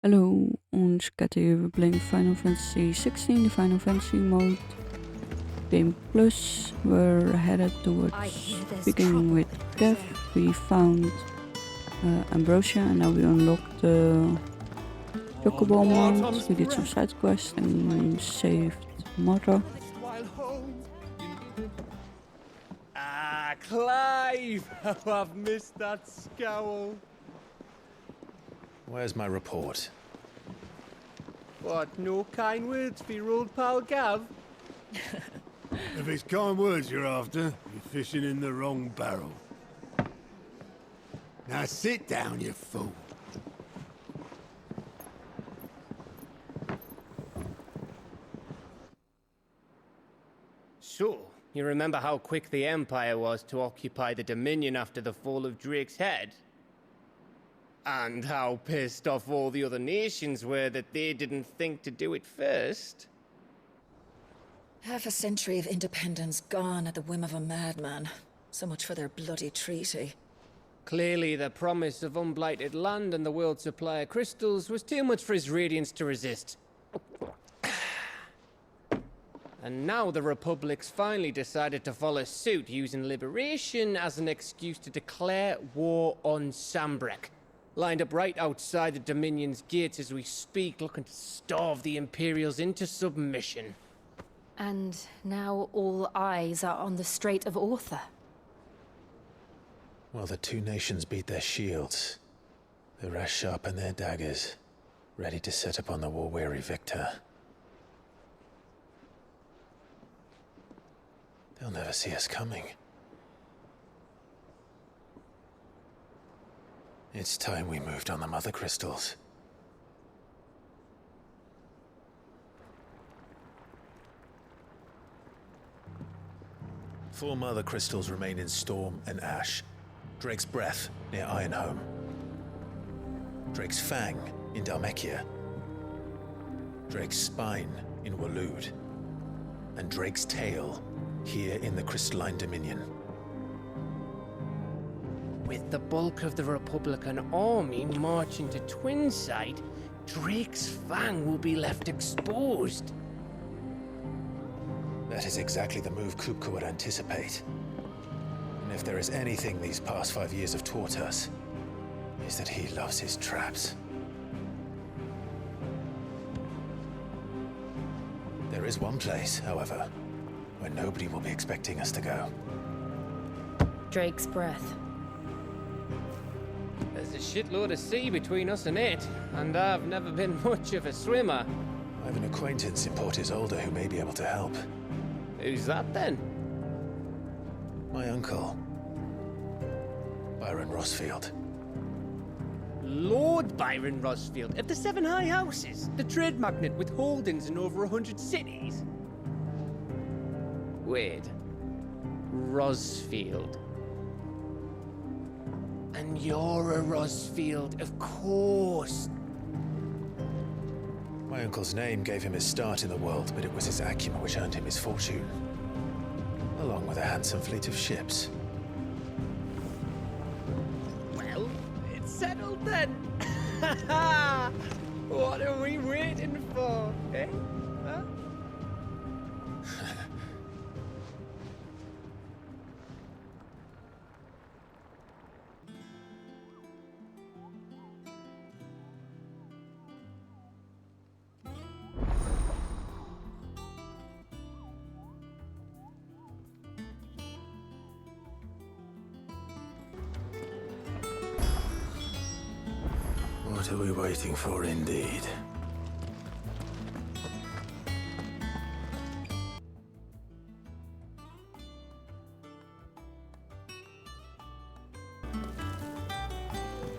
Hallo, ons gaat hier, we playing Final Fantasy XVI, the Final Fantasy mode. Game Plus, we're headed towards beginning with Kev. We found Ambrosia and now we unlocked the Chocobo mode. We did some side quests and saved Martha. Ah, Clive! How I've missed that scowl. Where's my report? What, no kind words for your old pal Gav? If it's kind words you're after, you're fishing in the wrong barrel. Now sit down, you fool. So, you remember how quick the Empire was to occupy the Dominion after the fall of Drake's head? And how pissed off all the other nations were that they didn't think to do it first? Half a century of independence gone at the whim of a madman. So much for their bloody treaty. Clearly, the promise of unblighted land and the world's supply of crystals was too much for his radiance to resist. And now the Republic's finally decided to follow suit, using liberation as an excuse to declare war on Sambrek. Lined up right outside the Dominion's gates as we speak, looking to starve the Imperials into submission. And now all eyes are on the Strait of Author. Well, the two nations beat their shields. The rest sharpen their daggers, ready to set upon the war-weary victor. They'll never see us coming. It's time we moved on the mother crystals. Four mother crystals remain in Storm and Ash. Drake's Breath near Ironhome. Drake's Fang in Dhalmekia. Drake's Spine in Waloed. And Drake's Tail here in the Crystalline Dominion. With the bulk of the Republican army marching to Twinside, Drake's Fang will be left exposed. That is exactly the move Kupka would anticipate. And if there is anything these past 5 years have taught us, is that he loves his traps. There is one place, however, where nobody will be expecting us to go. Drake's Breath. There's a shitload of sea between us and it, and I've never been much of a swimmer. I have an acquaintance in Port Isolde who may be able to help. Who's that then? My uncle, Byron Rosfield. Lord Byron Rosfield of the Seven High Houses, the trade magnate with holdings in over 100 cities. Wait, Rosfield. And you're a Rosfield, of course. My uncle's name gave him his start in the world, but it was his acumen which earned him his fortune, along with a handsome fleet of ships. Well, it's settled then. What are we waiting for, eh? Huh? What are we waiting for, indeed?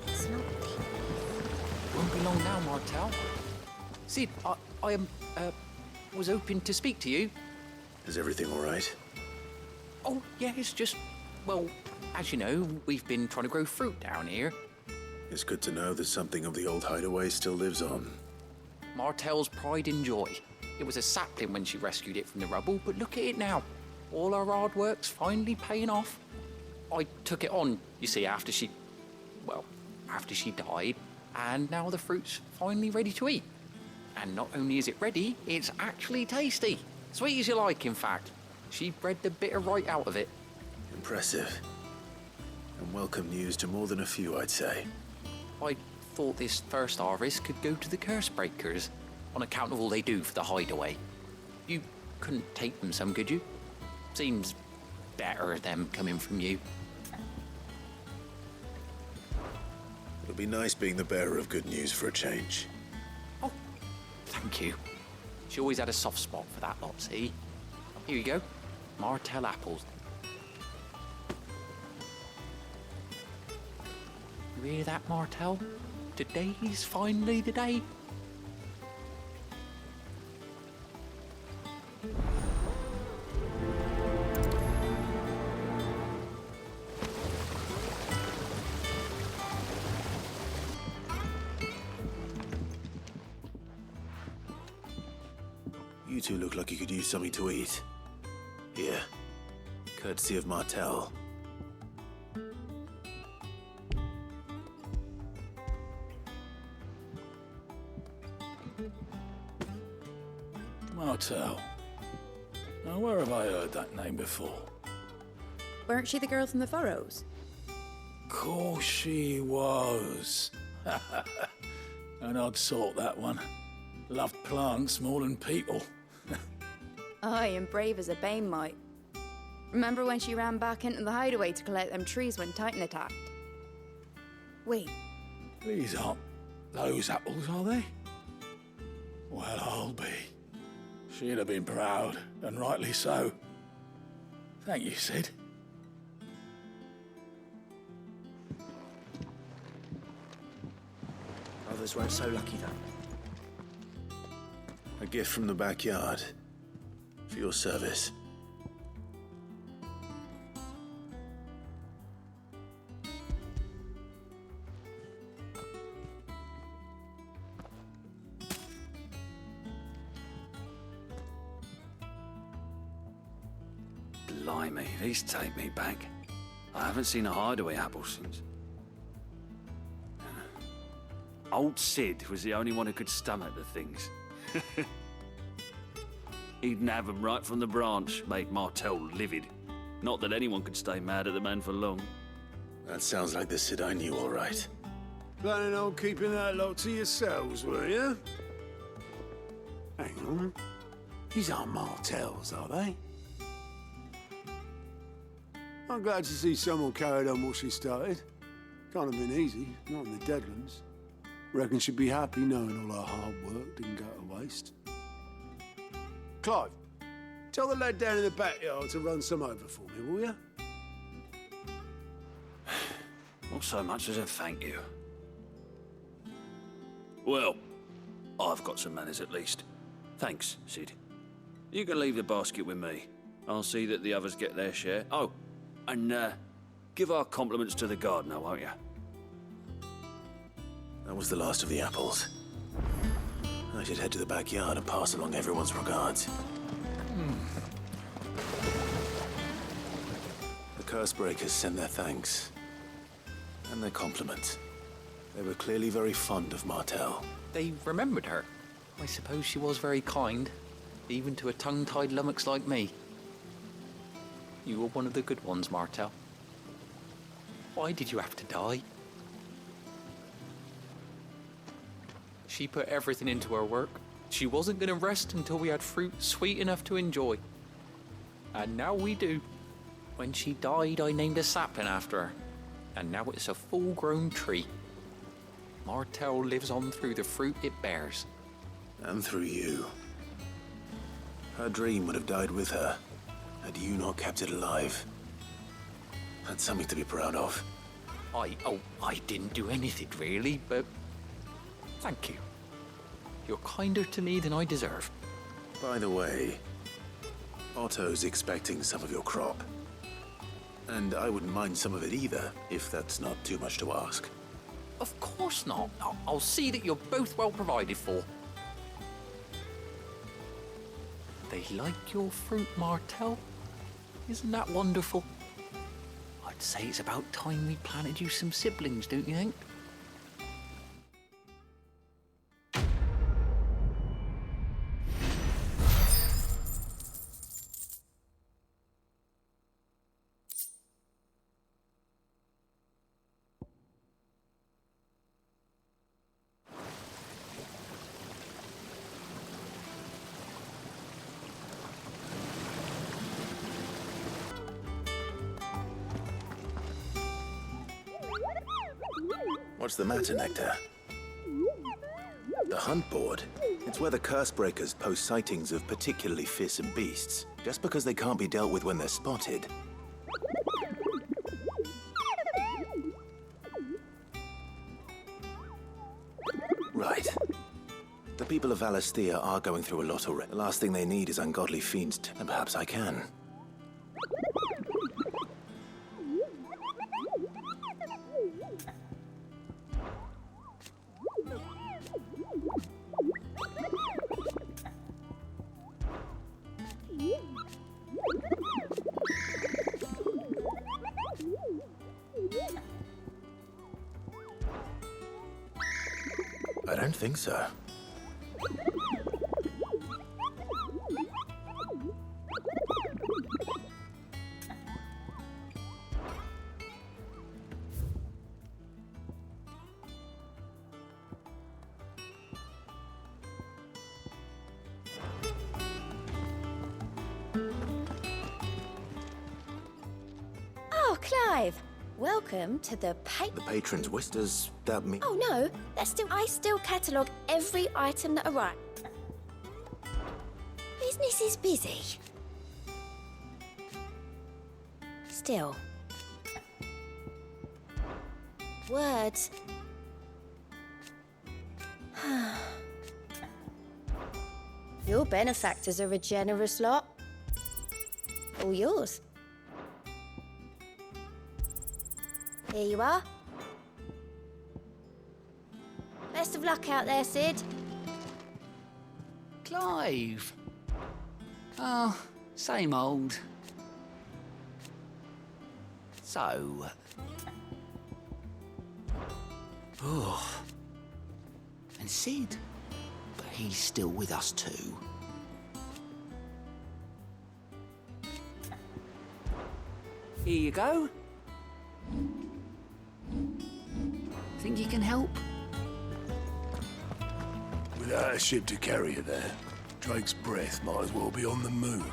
It's not Won't be long now, Martelle. Sid, I was hoping to speak to you. Is everything all right? Oh, yeah, it's just, well, as you know, we've been trying to grow fruit down here. It's good to know that something of the old hideaway still lives on. Martelle's pride and joy. It was a sapling when she rescued it from the rubble, but look at it now. All our hard work's finally paying off. I took it on, you see, after she died. And now the fruit's finally ready to eat. And not only is it ready, it's actually tasty. Sweet as you like, in fact. She bred the bitter right out of it. Impressive. And welcome news to more than a few, I'd say. I thought this first harvest could go to the curse breakers, on account of all they do for the hideaway. You couldn't take them some, could you? Seems better them coming from you. It'll be nice being the bearer of good news for a change. Oh, thank you. She always had a soft spot for that lot, see? Here you go. Martelle apples. You hear that, Martelle? Today's finally the day. You two look like you could use something to eat. Here, courtesy of Martelle. Martelle. Now, where have I heard that name before? Weren't she the girl from the Furrows? Course she was. An odd sort, that one. Loved plants more than people. Aye, and brave as a bane might. Remember when she ran back into the hideaway to collect them trees when Titan attacked? Wait, These aren't those apples, are they? Well, I'll be. She'd have been proud, and rightly so. Thank you, Sid. Others weren't so lucky, though. A gift from the backyard. For your service. Blimey, these take me back. I haven't seen a hideaway apple since. Old Sid was the only one who could stomach the things. He'd nab 'em right from the branch, make Martelle livid. Not that anyone could stay mad at the man for long. That sounds like the Sid I knew, all right. Planning on keeping that lot to yourselves, were you? Hang on. These aren't Martelles, are they? I'm glad to see someone carried on what she started. Can't have been easy, not in the Deadlands. Reckon she'd be happy knowing all her hard work didn't go to waste. Clive, tell the lad down in the backyard to run some over for me, will you? Not so much as a thank you. Well, I've got some manners at least. Thanks, Sid. You can leave the basket with me. I'll see that the others get their share. Oh, and give our compliments to the gardener, won't you? That was the last of the apples. I should head to the backyard and pass along everyone's regards. The curse breakers send their thanks. And their compliments. They were clearly very fond of Martelle. They remembered her. I suppose she was very kind, even to a tongue-tied lummox like me. You were one of the good ones, Martelle. Why did you have to die? She put everything into her work. She wasn't going to rest until we had fruit sweet enough to enjoy. And now we do. When she died, I named a sapling after her. And now it's a full-grown tree. Martelle lives on through the fruit it bears. And through you. Her dream would have died with her, had you not kept it alive. That's something to be proud of. I didn't do anything really, but thank you. You're kinder to me than I deserve. By the way, Otto's expecting some of your crop. And I wouldn't mind some of it either, if that's not too much to ask. Of course not. I'll see that you're both well provided for. They like your fruit, Martelle. Isn't that wonderful? I'd say it's about time we planted you some siblings, don't you think? What's the matter, Nektar? The hunt board? It's where the Cursebreakers post sightings of particularly fearsome beasts, just because they can't be dealt with when they're spotted. Right. The people of Valisthea are going through a lot already. The last thing they need is ungodly fiends, and perhaps I can. I don't think so. Oh, Clive! Welcome to the The patron's wish, does that mean? Oh no, I still catalogue every item that arrives. Business is busy. Still. Words. Your benefactors are a generous lot. All yours. Here you are. Best of luck out there, Sid. Clive. Oh, same old. So... Oh. And Sid? But he's still with us too. Here you go. Think you can help? Without a ship to carry you there, Drake's breath might as well be on the moon.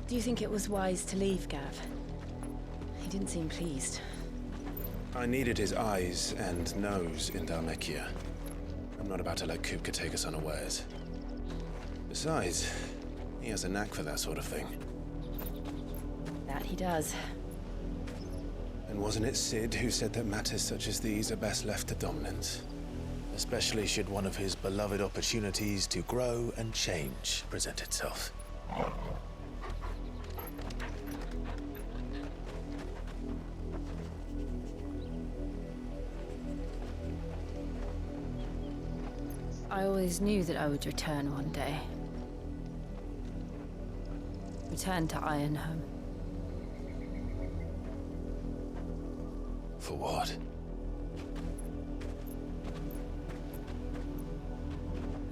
Do you think it was wise to leave, Gav? He didn't seem pleased. I needed his eyes and nose in Dhalmekia. I'm not about to let Kupka take us unawares. Besides, he has a knack for that sort of thing. That he does. And wasn't it Sid who said that matters such as these are best left to dominance? Especially should one of his beloved opportunities to grow and change present itself. I always knew that I would return one day. Return to Ironhome. For what?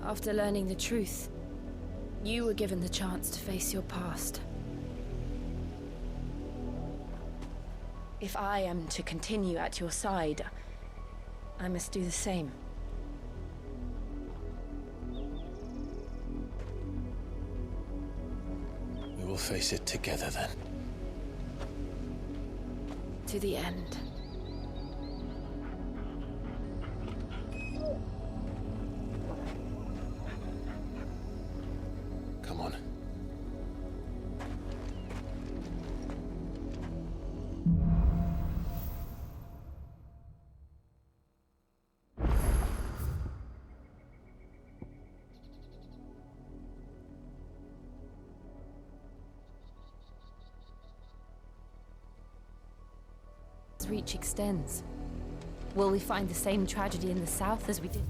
After learning the truth, you were given the chance to face your past. If I am to continue at your side, I must do the same. We will face it together then. To the end. Come on. Reach extends. Will we find the same tragedy in the south as we did?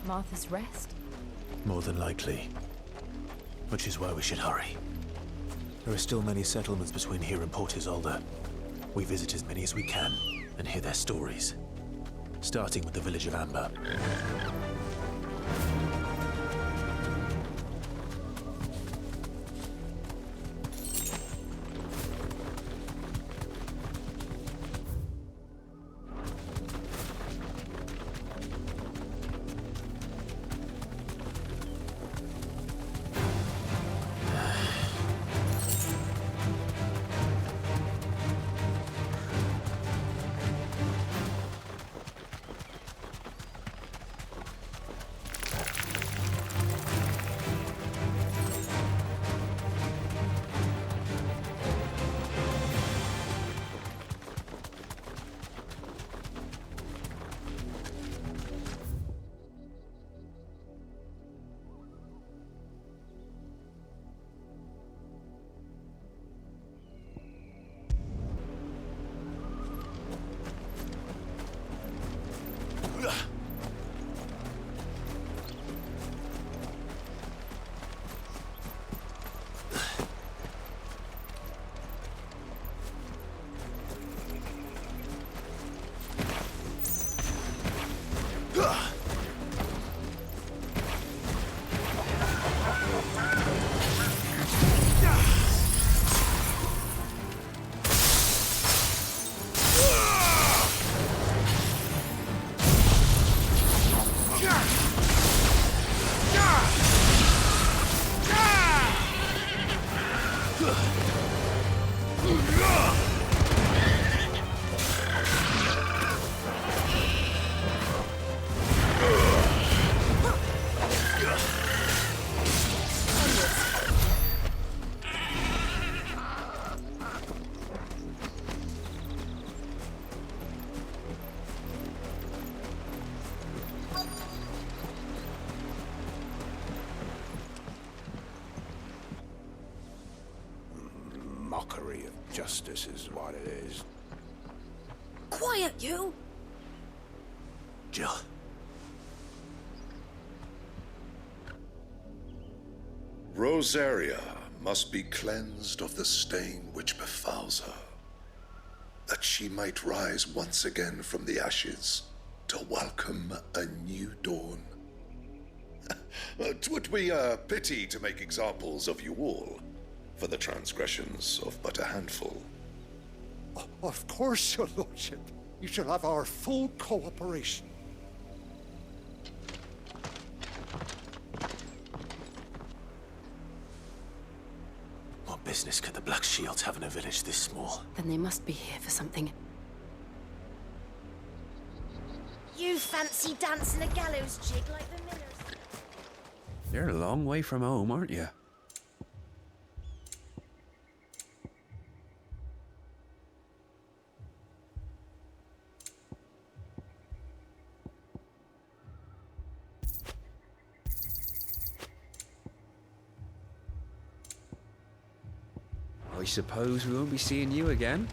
Martha's Rest? More than likely. Which is why we should hurry. There are still many settlements between here and Port Isolde. We visit as many as we can and hear their stories. Starting with the village of Amber. Mockery of justice is what it is. Quiet, you! Jill. Rosaria must be cleansed of the stain which befouls her, that she might rise once again from the ashes to welcome a new dawn. 'Twould be a pity to make examples of you all, for the transgressions of but a handful. Of course, your lordship. You shall have our full cooperation. What business could the Black Shields have in a village this small? Then they must be here for something. You fancy dancing a gallows jig like the millers? You're a long way from home, aren't you? I suppose we won't be seeing you again.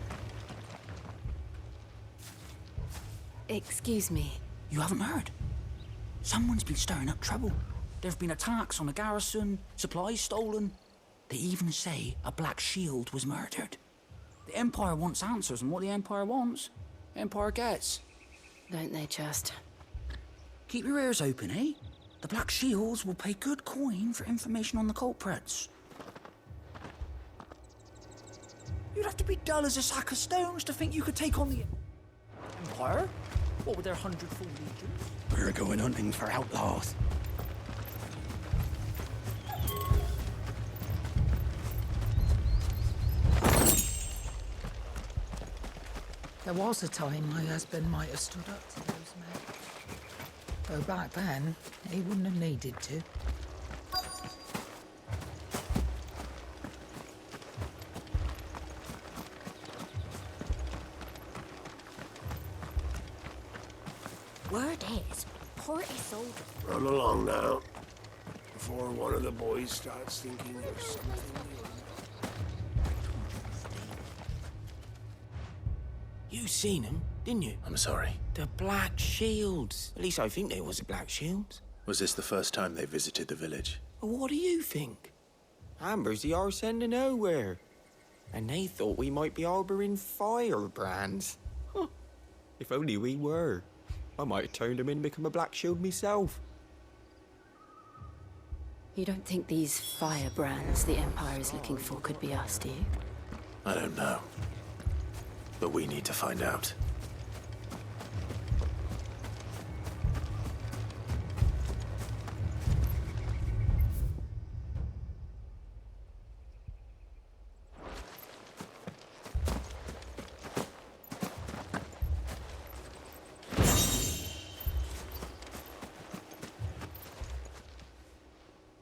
Excuse me. You haven't heard? Someone's been stirring up trouble. There've been attacks on the garrison, supplies stolen. They even say a Black Shield was murdered. The Empire wants answers, and what the Empire wants, the Empire gets. Don't they just? Keep your ears open, eh? The Black Shields will pay good coin for information on the culprits. You'd have to be dull as a sack of stones to think you could take on the Empire? What with their 100 full legions? We're going hunting for outlaws. There was a time my husband might have stood up to those men. Though back then, he wouldn't have needed to. Word is, Port Isolde. Run along now, before one of the boys starts thinking there's something new. You seen them, didn't you? I'm sorry. The Black Shields. At least I think they was the Black Shields. Was this the first time they visited the village? What do you think? Amber's the arse end of nowhere. And they thought we might be harbouring firebrands. Huh. If only we were. I might have turned them in and become a Black Shield myself. You don't think these firebrands the Empire is looking for could be us, do you? I don't know. But we need to find out.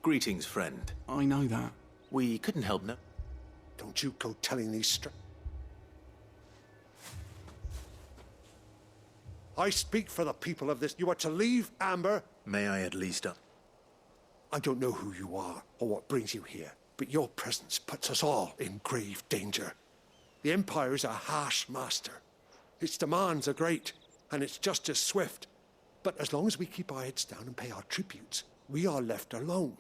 Greetings, friend. I know that. We couldn't help no. Don't you go telling these I speak for the people of this. You are to leave, Amber. May I at least... I don't know who you are or what brings you here, but your presence puts us all in grave danger. The Empire is a harsh master. Its demands are great, and its justice swift. But as long as we keep our heads down and pay our tributes, we are left alone.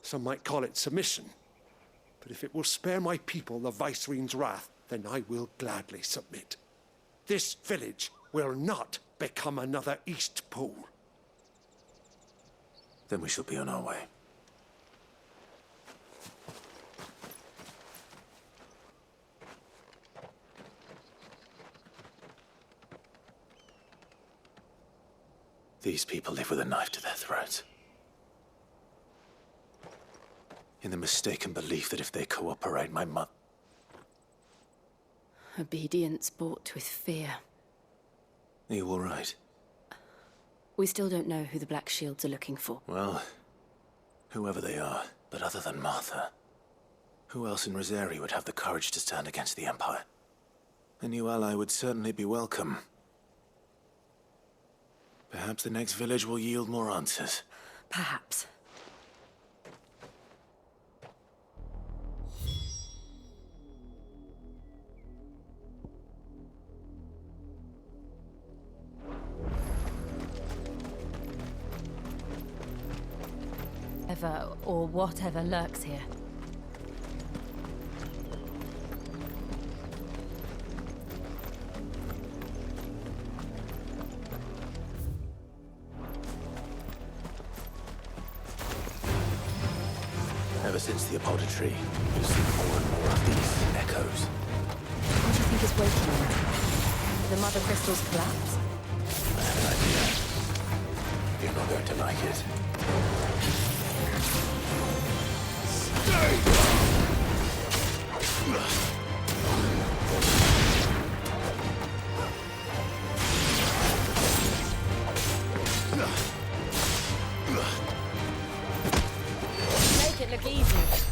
Some might call it submission. But if it will spare my people the Viceroy's wrath, then I will gladly submit. This village will not become another East Pool. Then we shall be on our way. These people live with a knife to their throats. In the mistaken belief that if they cooperate, my mother... Obedience bought with fear. Are you all right? We still don't know who the Black Shields are looking for. Well, whoever they are, but other than Martha, who else in Rosaria would have the courage to stand against the Empire? A new ally would certainly be welcome. Perhaps the next village will yield more answers. Perhaps. Ever or whatever lurks here. Ever since the Apollo tree, we've seen more and more of these echoes. What do you think is waking them? Did the mother crystals collapse? I have an idea. You're not going to like it. Make it look easy.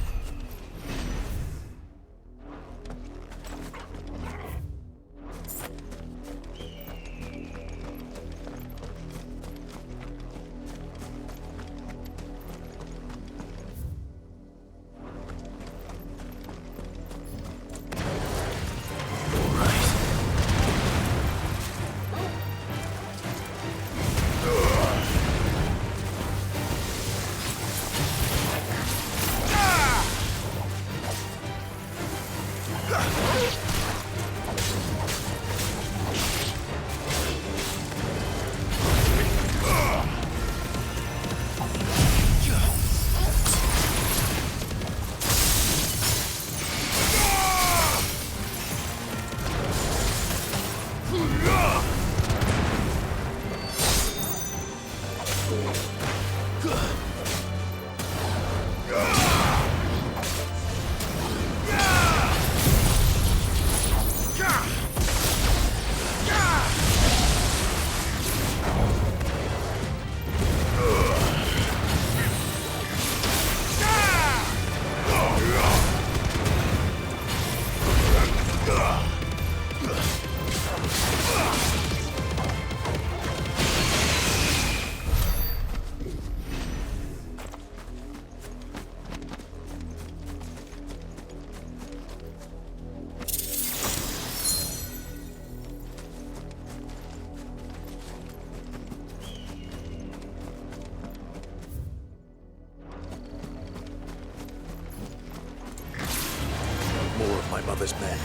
grandmother's men.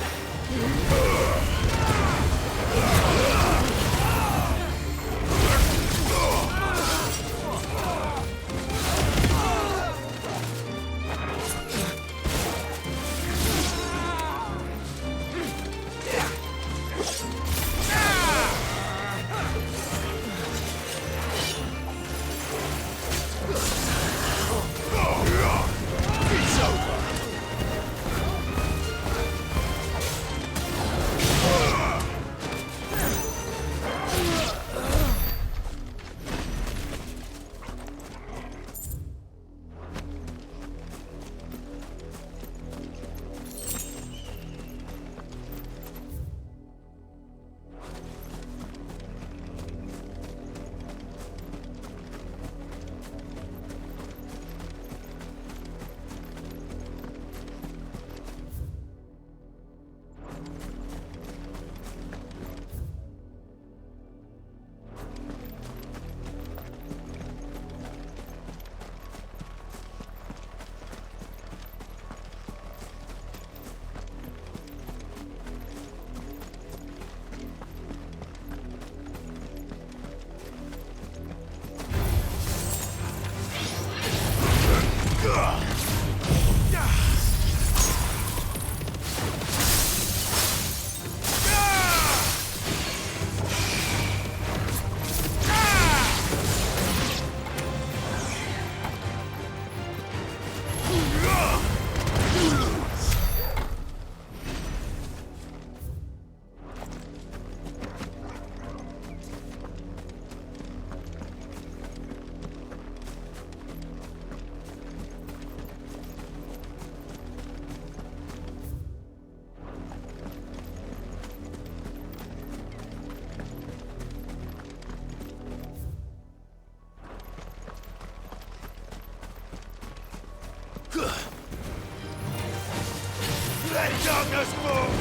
Let darkness move!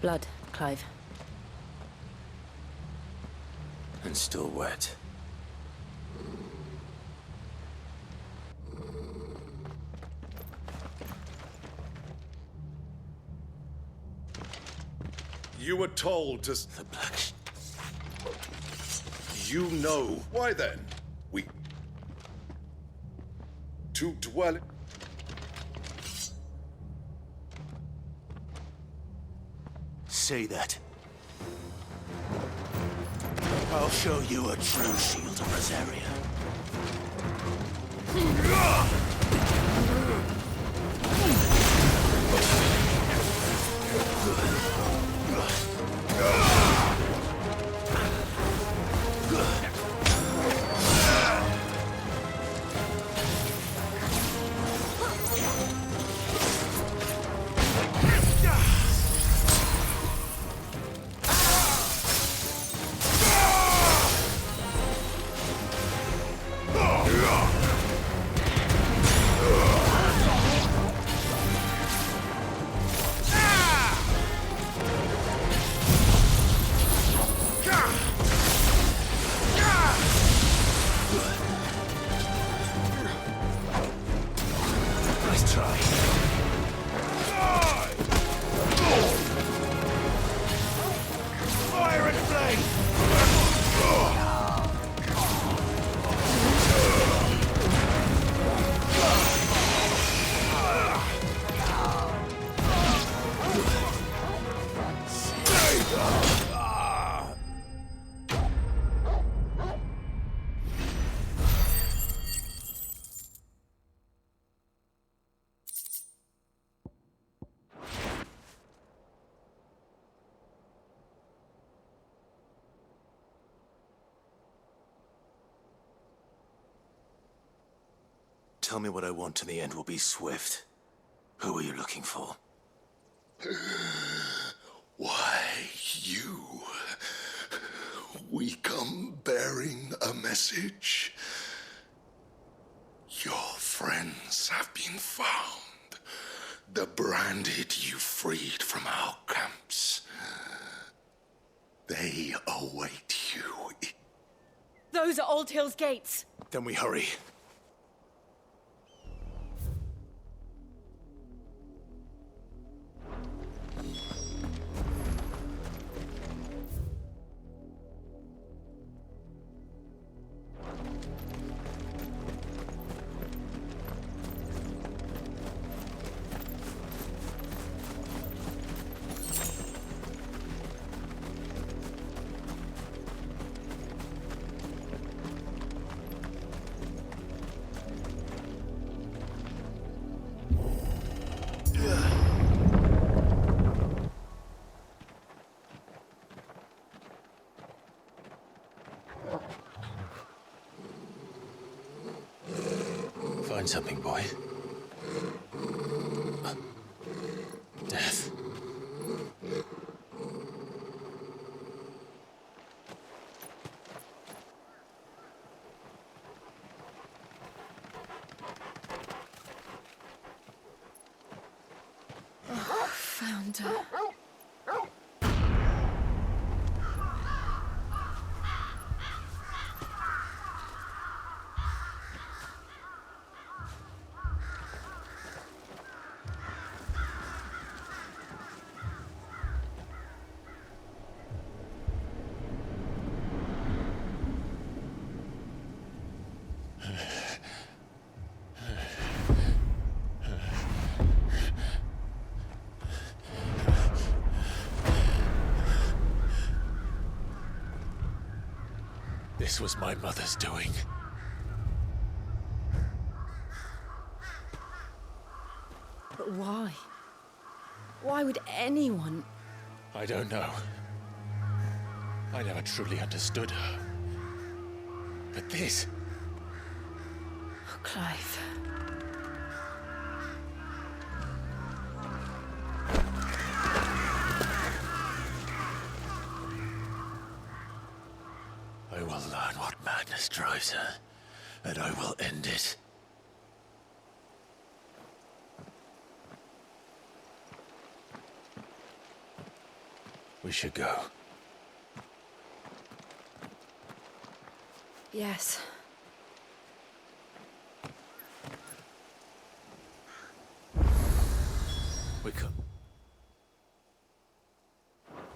Blood, Clive. And still wet. You were told to... The black... You know. Why then? We... To dwell... Say that. I'll show you a true shield of Rosaria. Tell me what I want and the end will be swift. Who are you looking for? Why, you... We come bearing a message. Your friends have been found. The branded you freed from our camps. They await you. Those are Old Hill's gates. Then we hurry. Find something, boy. Death. Found her. This was my mother's doing. But why? Why would anyone... I don't know. I never truly understood her. But this... Oh, Clive. I will learn what madness drives her, and I will end it. We should go. Yes. We could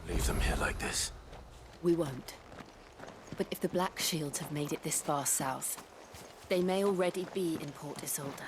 leave them here like this. We won't. But if the Black Shields have made it this far south, they may already be in Port Isolde.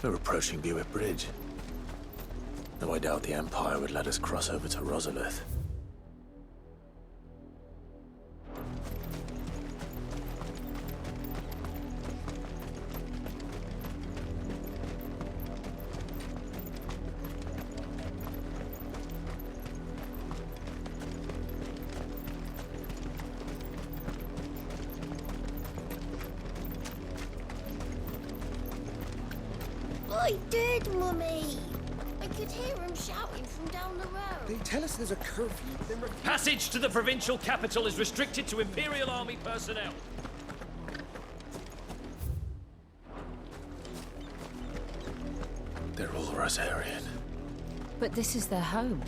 We're approaching Buick Bridge. Though I doubt the Empire would let us cross over to Rosalith. I did, Mummy! I could hear him shouting from down the road. They tell us there's a curfew, then Passage to the provincial capital is restricted to Imperial Army personnel. They're all Rosarian. But this is their home.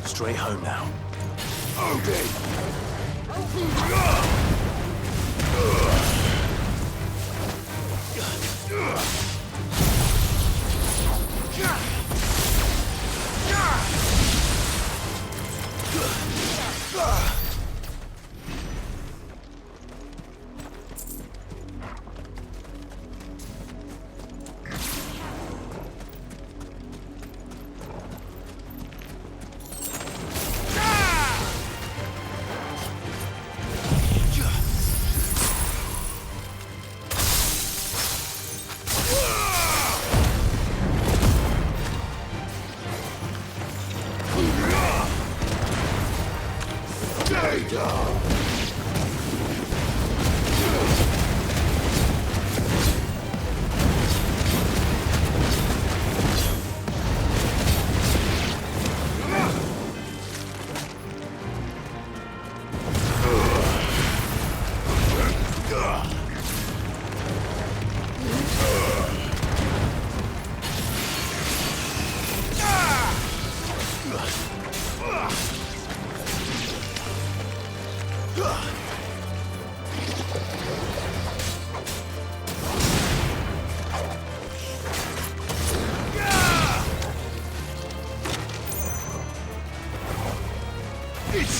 Straight home now.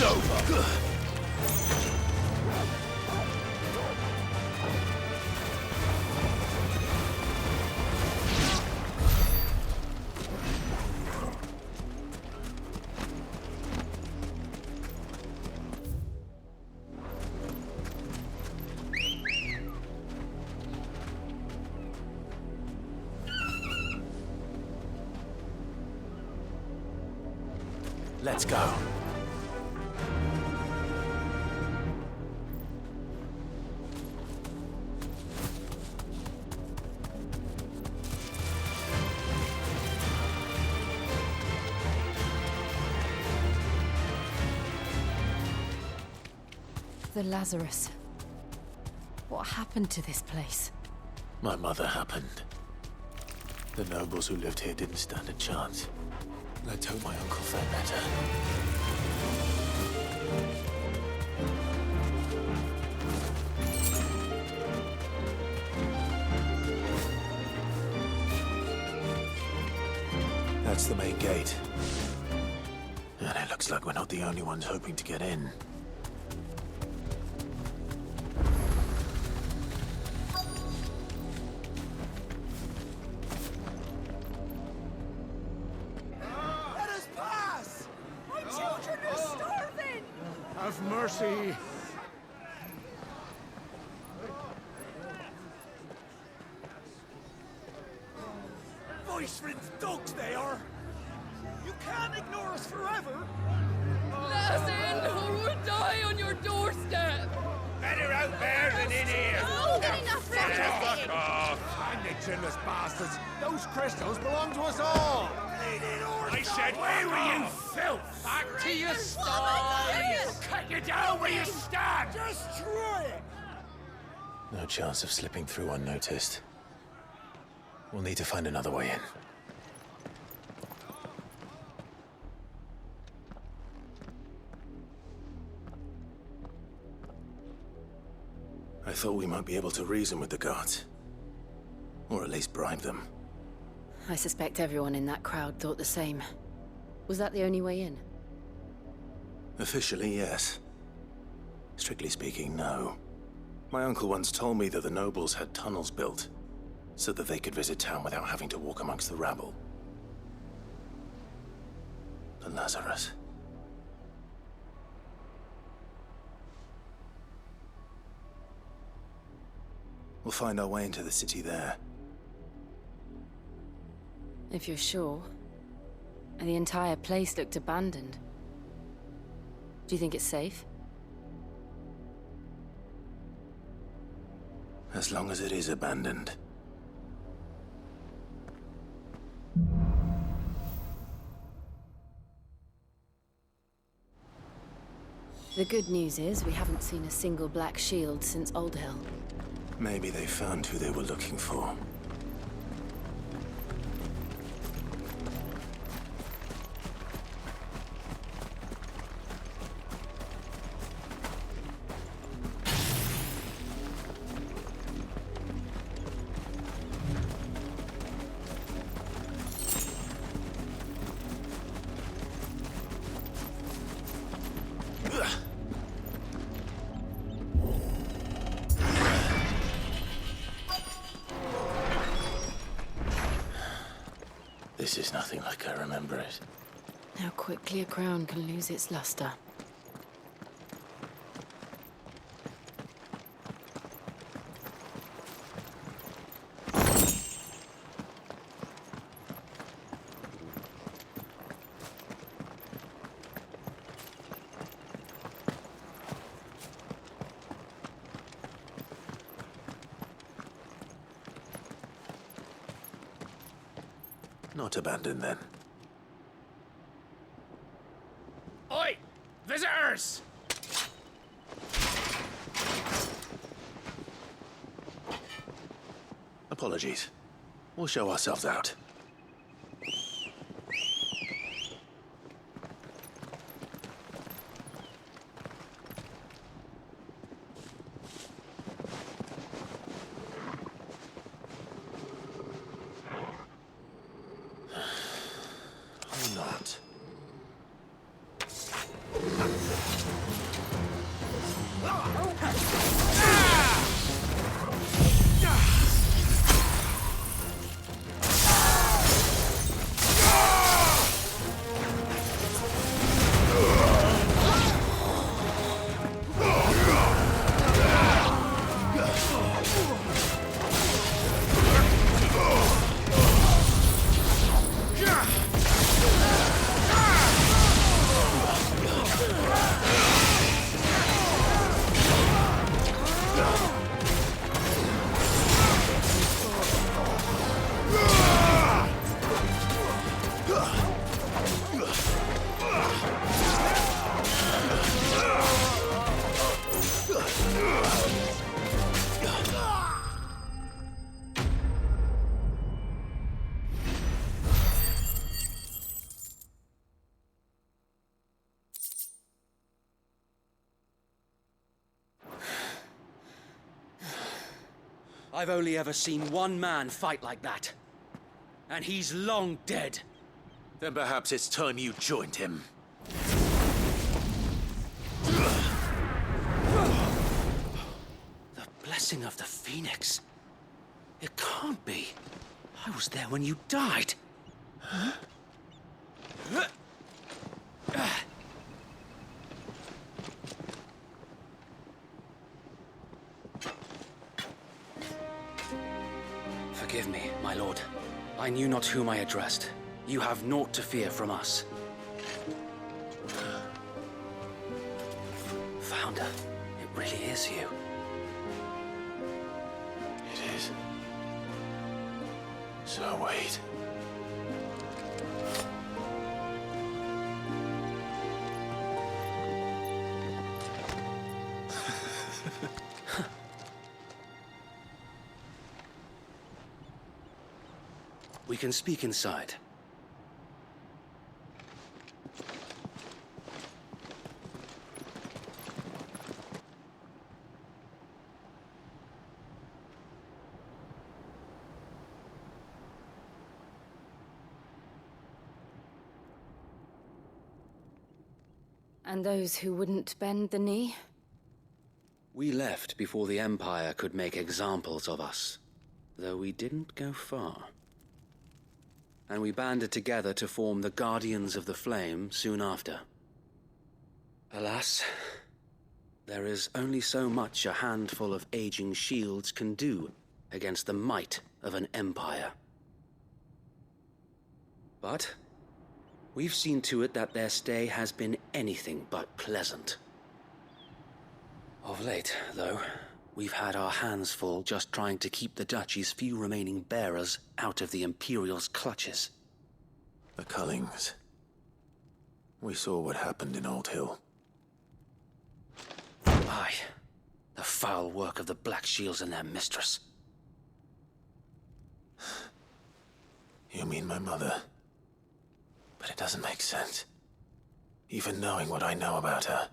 It's over! Let's go. The Lazarus. What happened to this place? My mother happened. The nobles who lived here didn't stand a chance. Let's hope my uncle felt better. That's the main gate. And it looks like we're not the only ones hoping to get in. Let us pass! My children are starving! Have mercy. Voice-rinsed dogs they are! You can't ignore us forever! Let us in, or we'll die on your doorstep! Better out there than in here! Oh, enough for Fuck off! And the chinless bastards! Those crystals belong to us all! I said, where were you, filth? Back to your sties! Cut you down where you stand! Destroy it! No chance of slipping through unnoticed. We'll need to find another way in. I thought we might be able to reason with the guards. Or at least bribe them. I suspect everyone in that crowd thought the same. Was that the only way in? Officially, yes. Strictly speaking, no. My uncle once told me that the nobles had tunnels built, so that they could visit town without having to walk amongst the rabble. The Lazarus. We'll find our way into the city there. If you're sure. The entire place looked abandoned. Do you think it's safe? As long as it is abandoned. The good news is we haven't seen a single black shield since Old Hill. Maybe they found who they were looking for. This is nothing like I remember it. How quickly a crown can lose its luster. Not abandoned, then. Oi! Visitors! Apologies. We'll show ourselves out. Or not. I've only ever seen one man fight like that. And he's long dead. Then perhaps it's time you joined him. The blessing of the Phoenix. It can't be. I was there when you died. Huh? Forgive me, my lord. I knew not whom I addressed. You have naught to fear from us. Founder, it really is you. It is. So wait. We can speak inside. And those who wouldn't bend the knee? We left before the Empire could make examples of us, though we didn't go far. And we banded together to form the Guardians of the Flame soon after. Alas, there is only so much a handful of aging shields can do against the might of an empire. But we've seen to it that their stay has been anything but pleasant. Of late, though, we've had our hands full just trying to keep the Duchy's few remaining bearers out of the Imperial's clutches. The Cullings. We saw what happened in Old Hill. Aye. The foul work of the Black Shields and their mistress. You mean my mother? But it doesn't make sense. Even knowing what I know about her.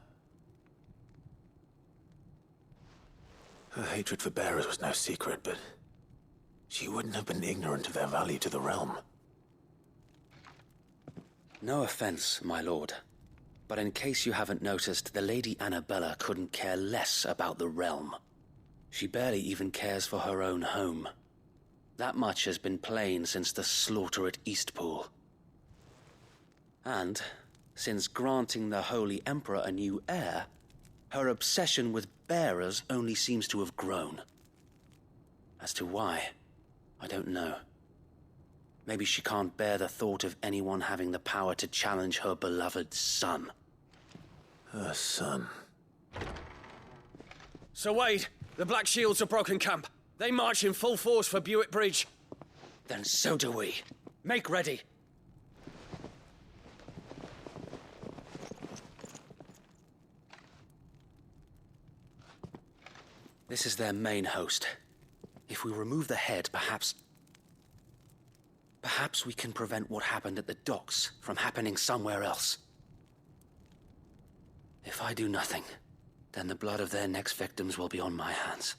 Her hatred for bearers was no secret, but she wouldn't have been ignorant of their value to the realm. No offense, my lord, but in case you haven't noticed, the Lady Annabella couldn't care less about the realm. She barely even cares for her own home. That much has been plain since the slaughter at Eastpool. And, since granting the Holy Emperor a new heir, her obsession with bearers only seems to have grown. As to why, I don't know. Maybe she can't bear the thought of anyone having the power to challenge her beloved son. Her son. Sir Wade, the Black Shields have broken camp. They march in full force for Buick Bridge. Then so do we. Make ready. This is their main host. If we remove the head, perhaps we can prevent what happened at the docks from happening somewhere else. If I do nothing, then the blood of their next victims will be on my hands.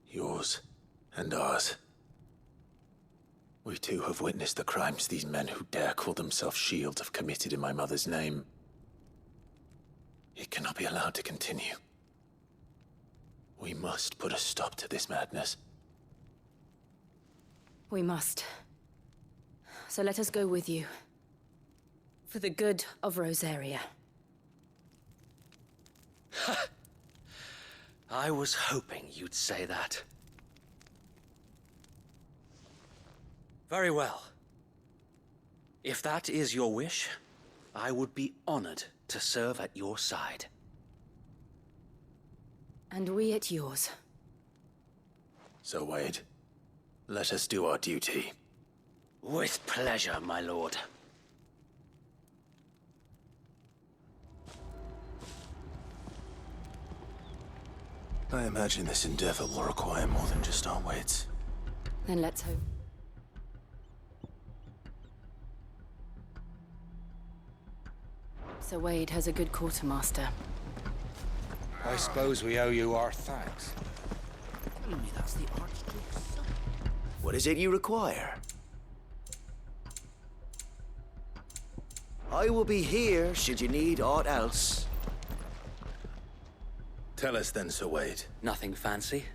Yours and ours. We too have witnessed the crimes these men who dare call themselves shields have committed in my mother's name. It cannot be allowed to continue. We must put a stop to this madness. We must. So let us go with you. For the good of Rosaria. I was hoping you'd say that. Very well. If that is your wish, I would be honored to serve at your side. And we at yours. So, Wade, let us do our duty. With pleasure, my lord. I imagine this endeavor will require more than just our wits. Then let's hope. Sir Wade has a good quartermaster. I suppose we owe you our thanks. Tell me that's the Archduke's son. What is it you require? I will be here should you need aught else. Tell us then, Sir Wade. Nothing fancy.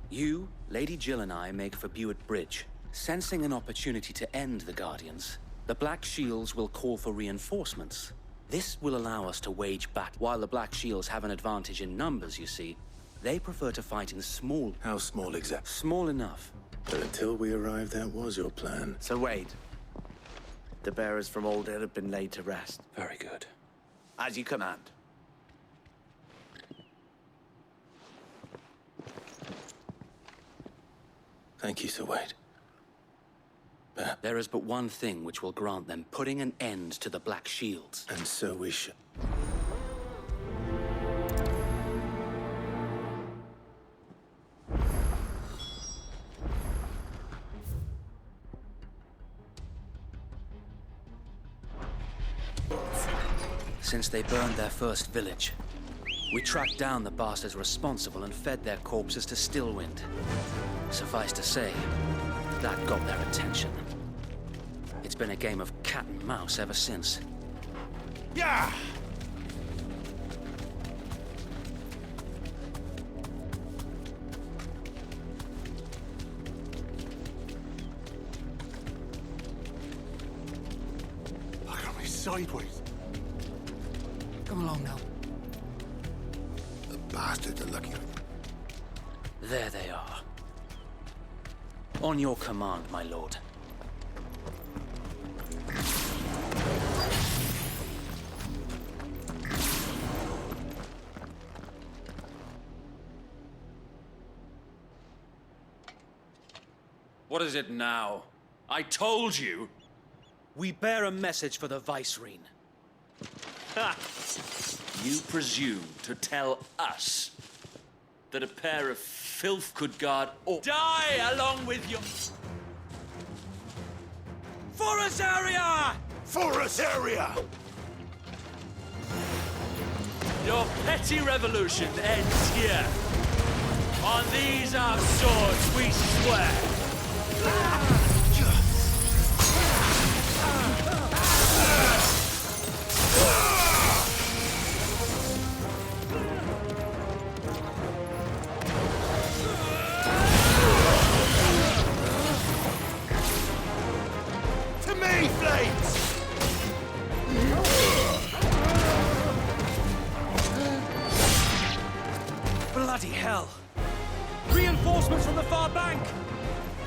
You, Lady Jill and I make for Buett Bridge. Sensing an opportunity to end the Guardians, the Black Shields will call for reinforcements. This will allow us to wage back. While the Black Shields have an advantage in numbers, you see, they prefer to fight in small... How small exactly? Small enough. But until we arrived, that was your plan. Sir Wade, the bearers from Old Ed have been laid to rest. Very good. As you command. Thank you, Sir Wade. There is but one thing which will grant them putting an end to the Black Shields. And so we should. Since they burned their first village, we tracked down the bastards responsible and fed their corpses to Stillwind. Suffice to say, that got their attention. It's been a game of cat and mouse ever since. Yeah! Look at me sideways. Come along now. The bastards are looking at me. There they are. On your command, my lord. What is it now? I told you! We bear a message for the Vicereine. Ha! You presume to tell us that a pair of filth could guard or die along with your... For Rosaria! For Rosaria! Your petty revolution ends here. On these our swords we swear. To me, Flames! Bloody hell! Reinforcements from the far bank!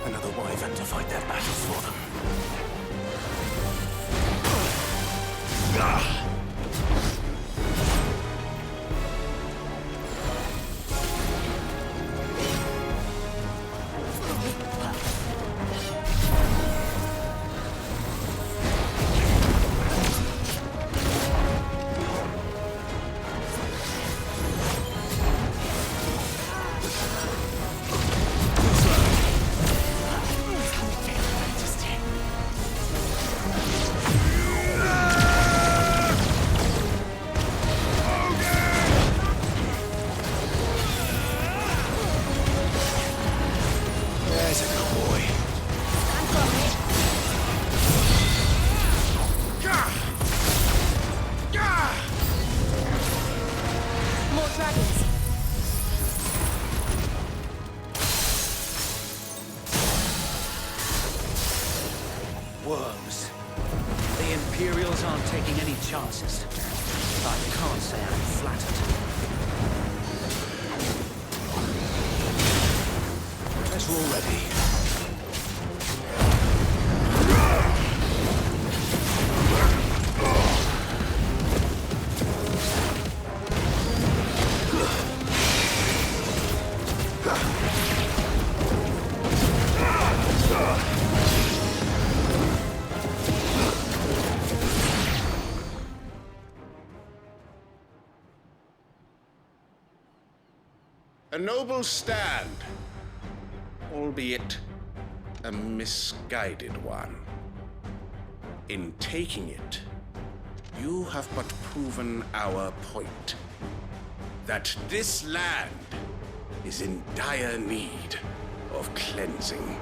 Another wyvern to fight their battles for them. Worms. The Imperials aren't taking any chances. I can't say I'm flattered. Guess we're all ready. noble stand, albeit a misguided one. In taking it, you have but proven our point, that this land is in dire need of cleansing.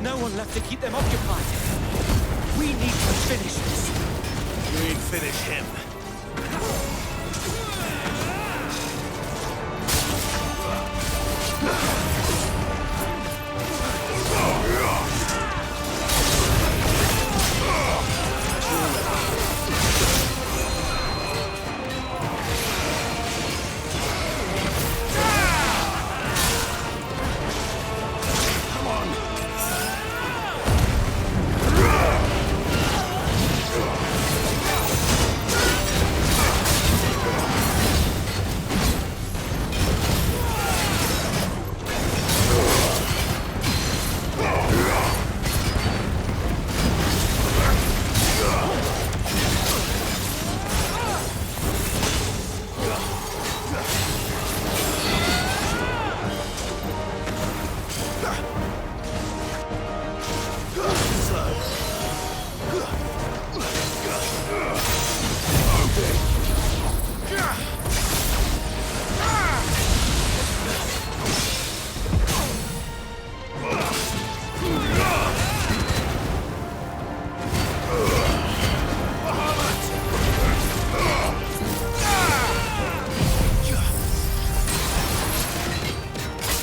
No one left to keep them occupied. We need to finish this. We'd finish him.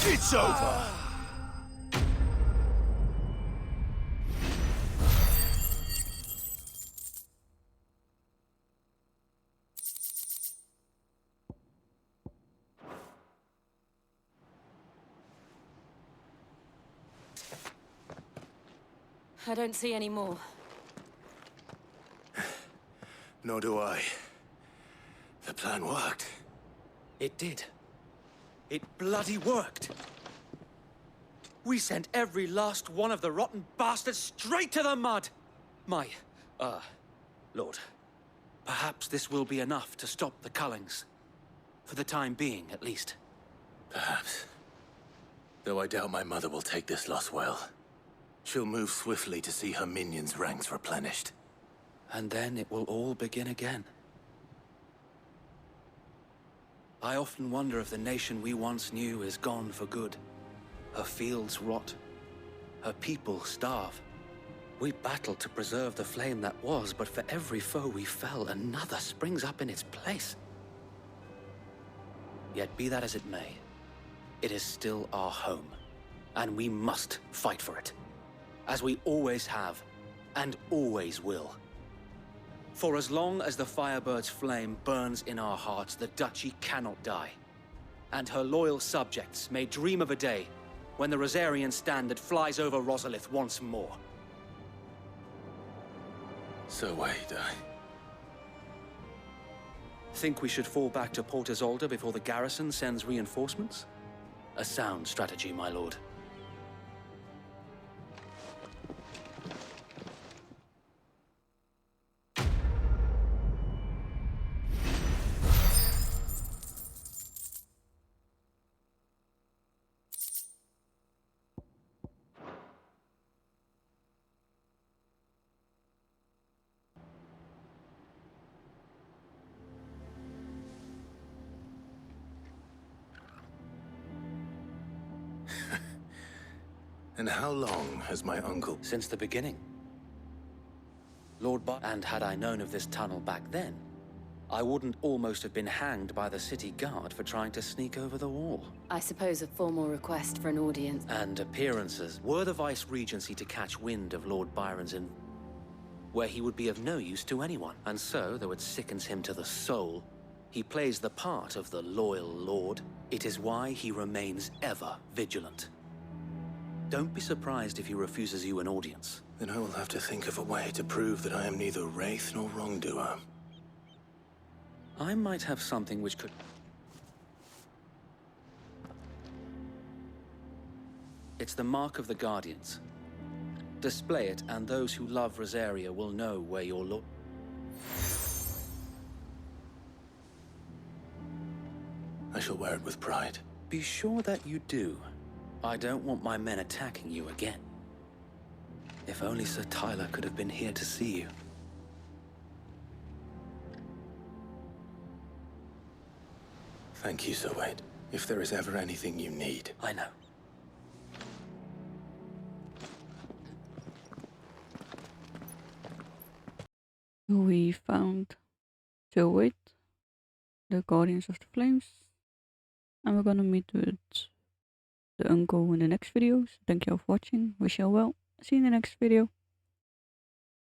It's over. I don't see any more. Nor do I. The plan worked. It did. It bloody worked. We sent every last one of the rotten bastards straight to the mud. My, Lord, perhaps this will be enough to stop the Cullings. For the time being, at least. Perhaps. Though I doubt my mother will take this loss well. She'll move swiftly to see her minions' ranks replenished. And then it will all begin again. I often wonder if the nation we once knew is gone for good. Her fields rot. Her people starve. We battled to preserve the flame that was, but for every foe we fell, another springs up in its place. Yet be that as it may, it is still our home, and we must fight for it. As we always have, and always will. For as long as the Firebird's flame burns in our hearts, the Duchy cannot die. And her loyal subjects may dream of a day when the Rosarian standard flies over Rosalith once more. So wait, Think we should fall back to Port Isolde before the garrison sends reinforcements? A sound strategy, my lord. And how long has my uncle... Since the beginning. And had I known of this tunnel back then, I wouldn't almost have been hanged by the city guard for trying to sneak over the wall. I suppose a formal request for an audience. And appearances. Were the Vice-Regency to catch wind of Lord Byron's where he would be of no use to anyone. And so, though it sickens him to the soul, he plays the part of the loyal lord. It is why he remains ever vigilant. Don't be surprised if he refuses you an audience. Then I will have to think of a way to prove that I am neither wraith nor wrongdoer. I might have something which could... It's the mark of the Guardians. Display it, and those who love Rosaria will know where your lord... I shall wear it with pride. Be sure that you do. I don't want my men attacking you again. If only Sir Tyler could have been here to see you. Thank you, Sir Wade. If there is ever anything you need. I know. We found Sir Wade, the Guardians of the Flames, and we're gonna meet with the uncle in the next video. So thank you all for watching. Wish you all well. See you in the next video.